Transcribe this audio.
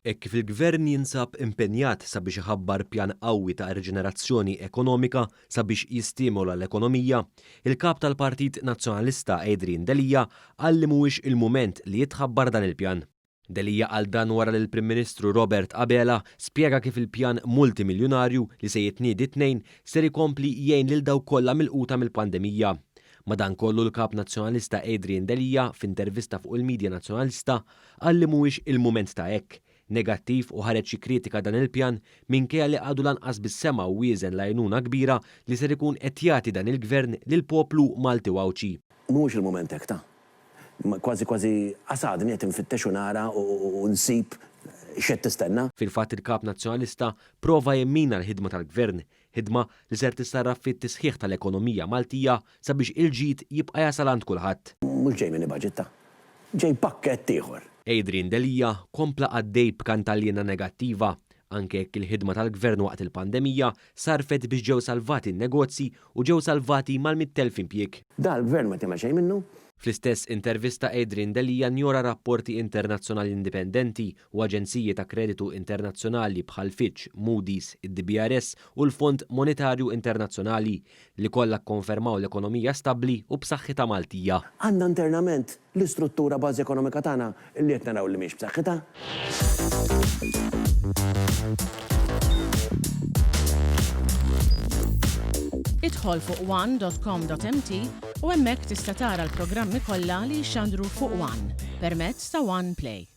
Hekk kif il-Gvern jinsab impenjat sabiex iħabbar pjan qawwi ta' riġenerazzjoni ekonomika sabiex jistimola l-ekonomija, il-kap tal-Partit Nazzjonalista Adrian Delija qal li mhuwiex il-mument li jitħabbar dan il-pjan. Delija qal dan wara li l-Prim Ministru Robert Abela spjega kif il-pjan multimiljunarju li se jitniedi tnejn ser ikompli jgħin lil dawk kollha milquta mill-pandemija. Madankollu l-kap nazzjonalista Adrian Delija f'intervista fuq il-Midja Nazzjonalista qal li mhuwiex il-mument ta' hekk. Negattiv u ħareġ xi kritika dan il-pjan minkejja li għadu lanqas bis-sema u wieżen l-għajnuna kbira li ser ikun qed jagħti dan il-Gvern lill-poplu Malti Wawċi. Mhuwiex il-mument hekk ta'. Kważi qasadni qed infittex u nara u nsib x'qed tistenna. Fil-fatt il-kap nazzjonalista prova jemmina l-ħidma tal-Gvern, ħidma li ser tissarraf fit-tisħiħ tal-ekonomija Maltija sabiex il-ġid jibqa' jasal għand kulħadd. Mhux ġej minn baġit ta'. Ġej pakkett ieħor. Adrian Delija kompla għaddej b'kantaljina negattiva anke jekk il-ħidma tal-Gvern waqt il-pandemija sarfet biex ġew salvati n-negozji u ġew salvati mal-100,000 impjieg. Dal-Gvern ma tema xejn minnu. Fl-istess intervista Adrian Delija njora rapporti internazzjonali indipendenti u aġenziji ta' kreditu internazzjonali bħal Fitch, Moody's, id-DBRS u l-Fond Monetarju Internazzjonali li kollha kkonfermaw l-ekonomija stabbli u b'saħħitha Maltija. Għandna internament l-istruttura bażi ekonomika tagħna li qed naraw li mhix b'saħħitha. Idħol fuq one.com.mt u hemmhekk tista' tara l-programmi kollha li jxandru fuq One permezz ta' One Play.